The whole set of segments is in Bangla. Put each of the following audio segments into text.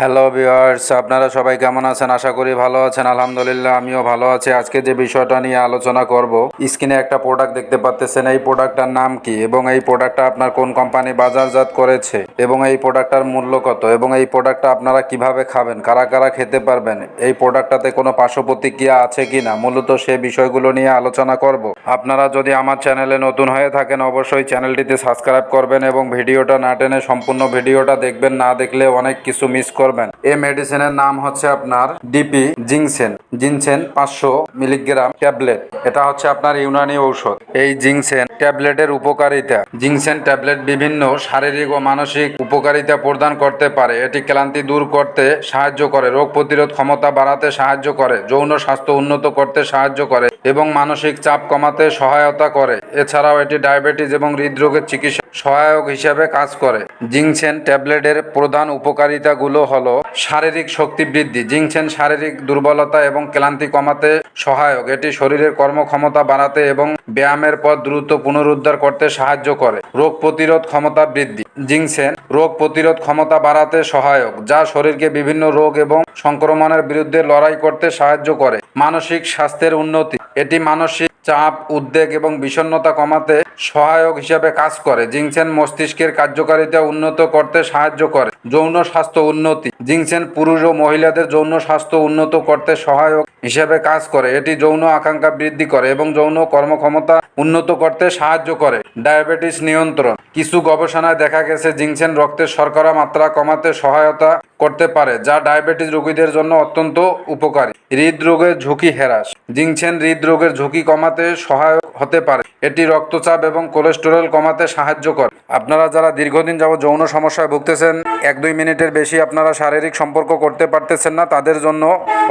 হ্যালো ভিউয়ার্স, আপনারা সবাই কেমন আছেন? আশা করি ভালো আছেন। আলহামদুলিল্লাহ আমিও ভালো আছি। আজকে যে বিষয়টা নিয়ে আলোচনা করব, স্ক্রিনে একটা প্রোডাক্ট দেখতে পাচ্ছেন। এই প্রোডাক্টটার নাম কি এবং এই প্রোডাক্টটা আপনার কোন কোম্পানি বাজারজাত করেছে এবং এই প্রোডাক্টটার মূল্য কত এবং এই প্রোডাক্টটা আপনারা কিভাবে খাবেন, কারা কারা খেতে পারবেন, এই প্রোডাক্টটাতে কোনো পার্শ্ব প্রতিক্রিয়া আছে কিনা, মূলত সে বিষয়গুলো নিয়ে আলোচনা করব। আপনারা যদি আমার চ্যানেলে নতুন হয়ে থাকেন অবশ্যই চ্যানেলটিতে সাবস্ক্রাইব করবেন এবং ভিডিওটা না টেনে সম্পূর্ণ ভিডিওটা দেখবেন। না দেখলে অনেক কিছু মিস করবেন। এই মেডিসিনের নাম হচ্ছে আপনার DP ginseng. Ginseng 500 milligram tablet. এটা হচ্ছে আপনার ইউনানি ঔষধ। এই জিনসেন ট্যাবলেটের উপকারিতা। জিনসেন ট্যাবলেট বিভিন্ন শারীরিক ও মানসিক উপকারিতা প্রদান করতে পারে। এটি ক্লান্তি দূর করতে সাহায্য করে, রোগ প্রতিরোধ ক্ষমতা বাড়াতে সাহায্য করে, যৌন স্বাস্থ্য উন্নত করতে সাহায্য করে এবং মানসিক চাপ কমাতে সহায়তা করে। এছাড়াও এটি ডায়াবেটিস এবং হৃদরোগের চিকিৎসা সহায়ক হিসেবে কাজ করে। জিনসেন ট্যাবলেটের প্রধান উপকারিতাগুলো হলো শারীরিক শক্তি বৃদ্ধি। জিনসেন শারীরিক দুর্বলতা এবং ক্লান্তি কমাতে সহায়ক। এটি শরীরের কর্মক্ষমতা বাড়াতে এবং ব্যায়ামের পর দ্রুত পুনরুদ্ধার করতে সাহায্য করে। রোগ প্রতিরোধ ক্ষমতা বৃদ্ধি। জিনসেন রোগ প্রতিরোধ ক্ষমতা বাড়াতে সহায়ক, যা শরীরকে বিভিন্ন রোগ এবং সংক্রমণের বিরুদ্ধে লড়াই করতে সাহায্য করে। মানসিক স্বাস্থ্যের উন্নতি। এটি মানসিক চাপ, উদ্বেগ এবং বিষণ্ণতা কমাতে সহায়ক হিসেবে কাজ করে। জিনসেন মস্তিষ্কের কার্যকারিতা উন্নত করতে সাহায্য করে। যৌন স্বাস্থ্য উন্নতি। জিনসেন পুরুষ ও মহিলাদের যৌন স্বাস্থ্য উন্নত করতে সহায়ক হিসেবে কাজ করে। এটি যৌন আকাঙ্ক্ষা বৃদ্ধি করে এবং যৌন কর্মক্ষমতা উন্নত করতে সাহায্য করে। ডায়াবেটিস নিয়ন্ত্রণ। কিছু গবেষণায় দেখা গেছে জিনসেন রক্তের শর্করা মাত্রা কমাতে সহায়তা করতে পারে, যা ডায়াবেটিস রোগীদের জন্য অত্যন্ত উপকারী। হৃদরোগের ঝুঁকি হ্রাস। জিনসেন হৃদরোগের ঝুঁকি কমাতে সহায়ক হতে পারে। এটি রক্তচাপ এবং কোলেস্টেরল কমাতে সাহায্য করে। আপনারা যারা দীর্ঘদিন যাবত যৌন সমস্যায় ভুগতেছেন, 1-2 মিনিটের বেশি আপনারা শারীরিক সম্পর্ক করতে পারতেছেন না, তাদের জন্য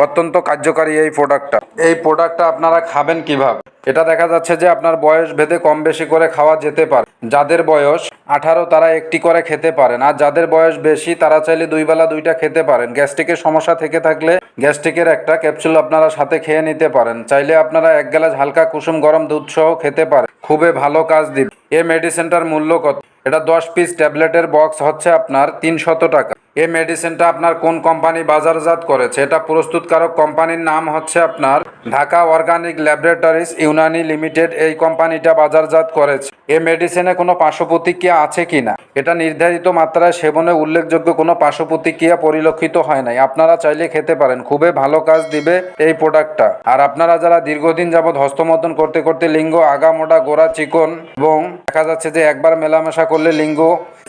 অত্যন্ত কার্যকারী এই প্রোডাক্টটা। এই প্রোডাক্টটা আপনারা খাবেন কিভাবে? এটা দেখা যাচ্ছে যে আপনার বয়স ভেদে কম বেশি করে খাওয়া যেতে পারে। যাদের বয়স 18 তারা একটি করে খেতে পারেন, আর যাদের বয়স বেশি তারা চাইলে 2 বেলা 2টা খেতে পারেন। গ্যাস্ট্রিকের সমস্যা থেকে থাকলে গ্যাস্ট্রিকের একটা ক্যাপসুল আপনারা সাথে খেয়ে নিতে পারেন। চাইলে আপনারা 1 গ্লাস হালকা কুসুম গরম দুধ সহ খেতে পারেন, খুবই ভালো কাজ দিবে। এই মেডিসিনটার মূল্য কত? এটা 10 পিস ট্যাবলেটের বক্স হচ্ছে আপনার 300 টাকা। এই মেডিসিনটা আপনার কোন কোম্পানি বাজারজাত করেছে? এটা প্রস্তুতকারক কোম্পানির নাম হচ্ছে আপনার Dhaka organic laboratories Unani limited. এই কোম্পানিটা বাজারজাত করেছে। এই মেডিসিনে কোনো পার্শ্ব প্রতিক্রিয়া আছে কিনা? এটা নির্ধারিত মাত্রায় সেবনে উল্লেখযোগ্য কোনো পার্শ্ব প্রতিক্রিয়া পরিলক্ষিত হয় নাই। আপনারা চাইলে খেতে পারেন, খুবই ভালো কাজ দিবে এই প্রোডাক্টটা। আর আপনারা যারা দীর্ঘদিন যাবৎ হস্তমৈথুন করতে করতে লিঙ্গ আগামোটা, গোড়া চিকন এবং দেখা যাচ্ছে যে একবার মেলামেশা করলে লিঙ্গ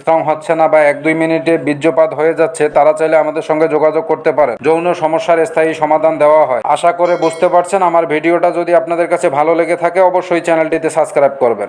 স্ট্রং হচ্ছে না বা 1-2 মিনিটে বীর্যপাত হয়ে যাচ্ছে, তারা চাইলে আমাদের সঙ্গে যোগাযোগ করতে পারেন। যৌন সমস্যার স্থায়ী সমাধান দেওয়া হয়। আশা করে বুঝতে পারছেন। আমার ভিডিওটা যদি আপনাদের কাছে ভালো লেগে থাকে অবশ্যই চ্যানেলটিতে সাবস্ক্রাইব করবেন।